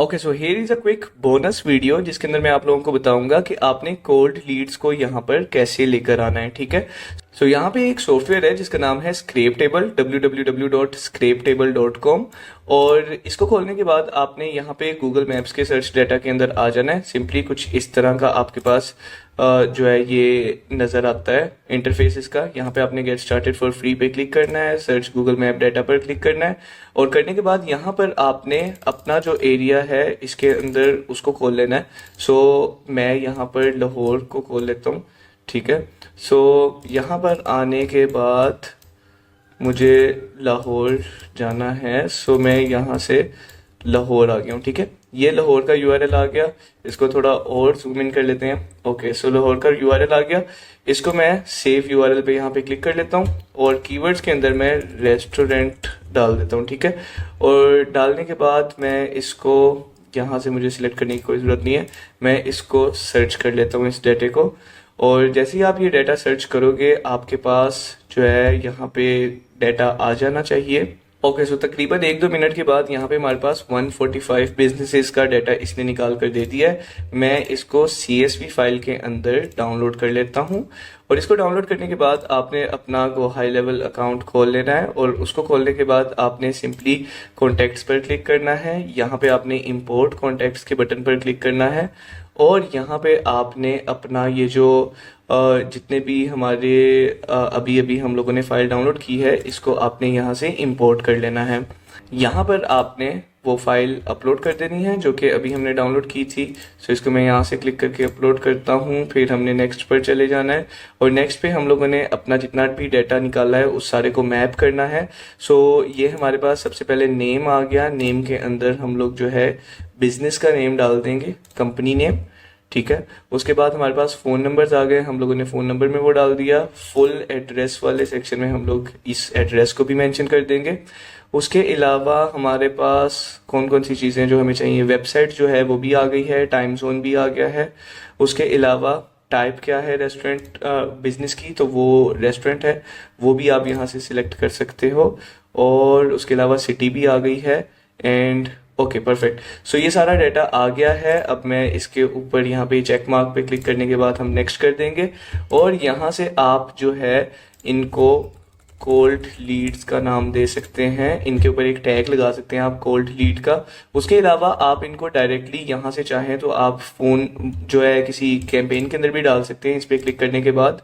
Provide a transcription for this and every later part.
Okay, so here is a quick bonus video जिसके अंदर मैं आप लोगों को बताऊंगा कि आपने कोल्ड लीड्स को यहाँ पर कैसे लेकर आना है। ठीक है, सो यहाँ पे एक सॉफ्टवेयर है जिसका नाम है स्क्रैप टेबल, www.scraptable.com। और इसको खोलने के बाद आपने यहाँ पे गूगल मैप्स के सर्च डाटा के अंदर आ जाना है। सिंपली कुछ इस तरह का आपके पास जो है ये नज़र आता है इंटरफेस इसका। यहाँ पे आपने गेट स्टार्टेड फॉर फ्री पे क्लिक करना है, सर्च गूगल मैप डाटा पर क्लिक करना है और करने के बाद यहाँ पर आपने अपना जो एरिया है इसके अंदर उसको खोल लेना है। सो मैं यहाँ पर लाहौर को खोल लेता हूँ। ठीक है, सो यहाँ पर आने के बाद मुझे लाहौर जाना है। सो मैं यहाँ से लाहौर आ गया हूँ। ठीक है, ये लाहौर का यूआरएल आ गया। इसको थोड़ा और जूम इन कर लेते हैं। ओके, सो लाहौर का यूआरएल आ गया। इसको मैं सेव यूआरएल पे यहाँ पे क्लिक कर लेता हूँ और कीवर्ड्स के अंदर मैं रेस्टोरेंट डाल देता हूँ। ठीक है, और डालने के बाद मैं इसको यहाँ से मुझे सिलेक्ट करने की कोई ज़रूरत नहीं है, मैं इसको सर्च कर लेता हूँ इस डाटे को। और जैसे ही आप ये डाटा सर्च करोगे आपके पास जो है यहाँ पे डाटा आ जाना चाहिए। ओके, सो तकरीबन 1-2 मिनट के बाद यहाँ पे हमारे पास 145 बिजनेसेस का डाटा इसने निकाल कर दे दिया है। मैं इसको CSV फाइल के अंदर डाउनलोड कर लेता हूँ और इसको डाउनलोड करने के बाद आपने अपना गो हाई लेवल अकाउंट खोल लेना है और उसको खोलने के बाद आपने सिंपली कॉन्टैक्ट्स पर क्लिक करना है। यहाँ पे आपने इंपोर्ट कॉन्टैक्ट्स के बटन पर क्लिक करना है और यहाँ पे आपने अपना ये जो जितने भी हमारे अभी अभी हम लोगों ने फाइल डाउनलोड की है इसको आपने यहाँ से इंपोर्ट कर लेना है। यहाँ पर आपने वो फाइल अपलोड कर देनी है जो कि अभी हमने डाउनलोड की थी। सो इसको मैं यहाँ से क्लिक करके अपलोड करता हूँ। फिर हमने नेक्स्ट पर चले जाना है और नेक्स्ट पे हम लोगों ने अपना जितना भी डाटा निकाला है उस सारे को मैप करना है। सो ये हमारे पास सबसे पहले नेम आ गया। नेम के अंदर हम लोग जो है बिजनेस का नेम डाल देंगे, कंपनी नेम। ठीक है, उसके बाद हमारे पास फ़ोन नंबर्स आ गए, हम लोगों ने फ़ोन नंबर में वो डाल दिया। फुल एड्रेस वाले सेक्शन में हम लोग इस एड्रेस को भी मेंशन कर देंगे। उसके अलावा हमारे पास कौन कौन सी चीज़ें जो हमें चाहिए, वेबसाइट जो है वो भी आ गई है, टाइम जोन भी आ गया है। उसके अलावा टाइप क्या है रेस्टोरेंट बिजनेस की, तो वो रेस्टोरेंट है, वो भी आप यहाँ से सिलेक्ट कर सकते हो। और उसके अलावा सिटी भी आ गई है एंड ओके परफेक्ट। सो ये सारा डाटा आ गया है। अब मैं इसके ऊपर यहाँ पे चेक मार्क पे क्लिक करने के बाद हम नेक्स्ट कर देंगे और यहाँ से आप जो है इनको कोल्ड लीड्स का नाम दे सकते हैं। इनके ऊपर एक टैग लगा सकते हैं आप कोल्ड लीड का। उसके अलावा आप इनको डायरेक्टली यहाँ से चाहें तो आप फ़ोन जो है किसी कैंपेन के अंदर भी डाल सकते हैं इस पर क्लिक करने के बाद।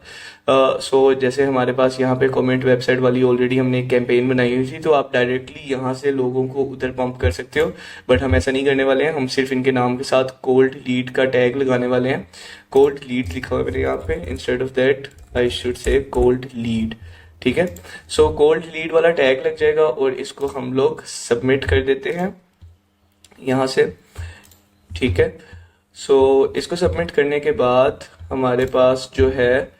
सो जैसे हमारे पास यहाँ पे कमेंट वेबसाइट वाली ऑलरेडी हमने एक कैंपेन बनाई हुई थी तो आप डायरेक्टली यहाँ से लोगों को उधर पंप कर सकते हो, बट हम ऐसा नहीं करने वाले हैं। हम सिर्फ इनके नाम के साथ कोल्ड लीड का टैग लगाने वाले हैं। कोल्ड लीड लिखा हुआ है मेरे यहाँ पे, instead of that I should say cold lead. ठीक है, सो कोल्ड लीड वाला टैग लग जाएगा और इसको हम लोग सबमिट कर देते हैं यहाँ से। ठीक है, सो इसको सबमिट करने के बाद हमारे पास जो है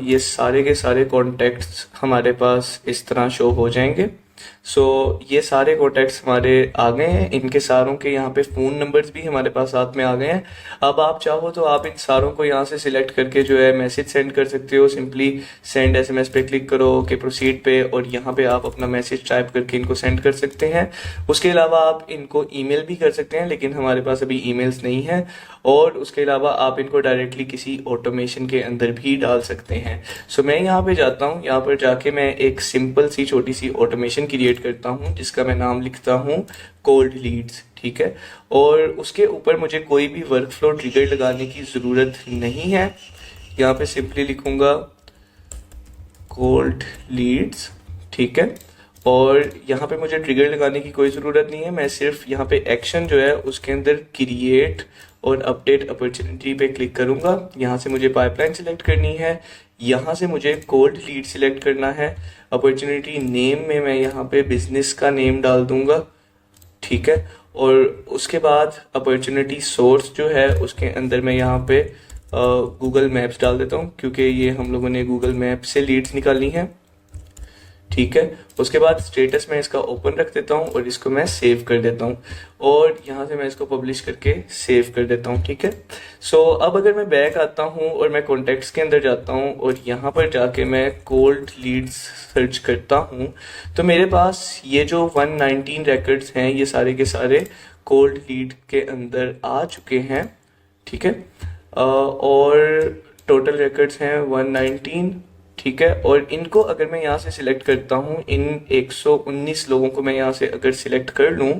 ये सारे के सारे कॉन्टैक्ट्स हमारे पास इस तरह शो हो जाएंगे। सो ये सारे कॉन्टैक्ट्स हमारे आ गए हैं, इनके सारों के यहाँ पे फ़ोन नंबर्स भी हमारे पास साथ में आ गए हैं। अब आप चाहो तो आप इन सारों को यहाँ से सिलेक्ट करके जो है मैसेज सेंड कर सकते हो। सिंपली सेंड SMS पे क्लिक करो कि प्रोसीड पे और यहाँ पे आप अपना मैसेज टाइप करके इनको सेंड कर सकते हैं। उसके अलावा आप इनको ईमेल भी कर सकते हैं, लेकिन हमारे पास अभी ईमेल्स नहीं है। और उसके अलावा आप इनको डायरेक्टली किसी ऑटोमेशन के अंदर भी डाल सकते हैं। सो मैं यहाँ पे जाता हूँ, यहाँ पर जाके मैं एक सिंपल सी छोटी सी ऑटोमेशन क्रिएट करता हूँ जिसका मैं नाम लिखता हूँ कोल्ड लीड्स। ठीक है, और उसके ऊपर मुझे कोई भी वर्क फ्लो ट्रिगर लगाने की ज़रूरत नहीं है। यहाँ पे सिंपली लिखूंगा कोल्ड लीड्स। ठीक है, और यहाँ पे मुझे ट्रिगर लगाने की कोई ज़रूरत नहीं है। मैं सिर्फ यहाँ पे एक्शन जो है उसके अंदर क्रिएट और अपडेट अपॉर्चुनिटी पे क्लिक करूँगा। यहाँ से मुझे पाइपलाइन सिलेक्ट करनी है, यहाँ से मुझे कोल्ड लीड सिलेक्ट करना है। अपॉर्चुनिटी नेम में मैं यहाँ पे बिजनेस का नेम डाल दूंगा। ठीक है, और उसके बाद अपॉर्चुनिटी सोर्स जो है उसके अंदर मैं यहाँ पे गूगल मैप्स डाल देता हूँ क्योंकि ये हम लोगों ने गूगल मैप से लीड्स निकाली हैं। ठीक है, उसके बाद स्टेटस में इसका ओपन रख देता हूँ और इसको मैं सेव कर देता हूँ और यहाँ से मैं इसको पब्लिश करके सेव कर देता हूँ। ठीक है, सो अब अगर मैं बैक आता हूँ और मैं कॉन्टैक्ट्स के अंदर जाता हूँ और यहाँ पर जाके मैं कोल्ड लीड्स सर्च करता हूँ तो मेरे पास ये जो 119 रिकॉर्ड्स हैं ये सारे के सारे कोल्ड लीड के अंदर आ चुके हैं, ठीक है। और टोटल रिकॉर्ड्स हैं 119, ठीक है। और इनको अगर मैं यहाँ से सिलेक्ट करता हूँ, इन 119 लोगों को मैं यहाँ से अगर सिलेक्ट कर लूँ,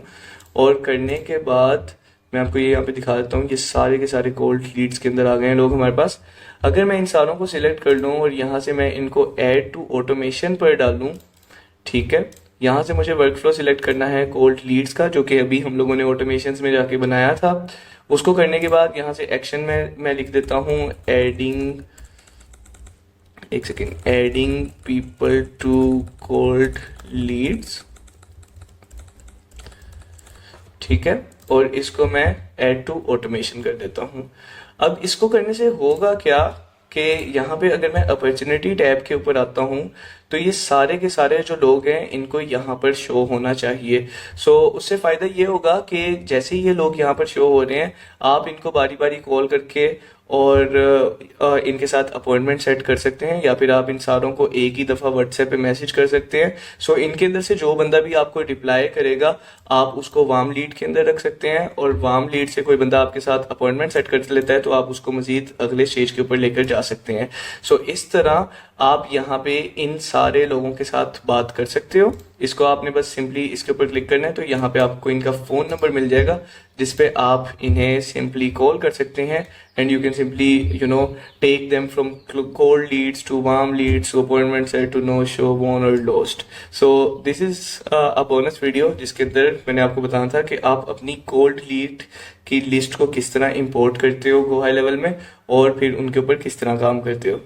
और करने के बाद मैं आपको ये यहाँ पे दिखा देता हूँ, ये सारे के सारे कोल्ड लीड्स के अंदर आ गए हैं लोग हमारे पास। अगर मैं इन सारों को सिलेक्ट कर लूँ और यहाँ से मैं इनको ऐड टू ऑटोमेशन पर डालूँ, ठीक है। यहाँ से मुझे वर्कफ्लो सिलेक्ट करना है कोल्ड लीड्स का, जो कि अभी हम लोगों ने ऑटोमेशंस में जाके बनाया था। उसको करने के बाद यहाँ से एक्शन में मैं लिख देता हूँ एडिंग, एक second, adding people to cold leads, ठीक है। और इसको मैं ऐड टू ऑटोमेशन कर देता हूँ। अब इसको करने से होगा क्या कि यहाँ पे अगर मैं अपॉर्चुनिटी टैब के ऊपर आता हूँ तो ये सारे के सारे जो लोग हैं इनको यहाँ पर शो होना चाहिए। सो उससे फ़ायदा ये होगा कि जैसे ही ये लोग यहाँ पर शो हो रहे हैं, आप इनको बारी बारी कॉल करके और इनके साथ अपॉइंटमेंट सेट कर सकते हैं, या फिर आप इन सारों को एक ही दफ़ा व्हाट्सएप पे मैसेज कर सकते हैं। सो इनके अंदर से जो बंदा भी आपको रिप्लाई करेगा, आप उसको वार्म लीड के अंदर रख सकते हैं, और वार्म लीड से कोई बंदा आपके साथ अपॉइंटमेंट सेट कर लेता है तो आप उसको मजीद अगले स्टेज के ऊपर लेकर जा सकते हैं। सो इस तरह आप यहाँ पे इन सारे लोगों के साथ बात कर सकते हो। इसको आपने बस सिंपली इसके ऊपर क्लिक करना है तो यहाँ पे आपको इनका फ़ोन नंबर मिल जाएगा, जिसपे आप इन्हें सिंपली कॉल कर सकते हैं, and you can simply take them from cold leads to warm leads to appointment set to no show won और लॉस्ट। So this is a bonus video जिसके अंदर मैंने आपको बताना था कि आप अपनी कोल्ड लीड की लिस्ट को किस तरह इंपोर्ट करते हो गो हाई लेवल में, और फिर उनके ऊपर किस तरह काम करते हो।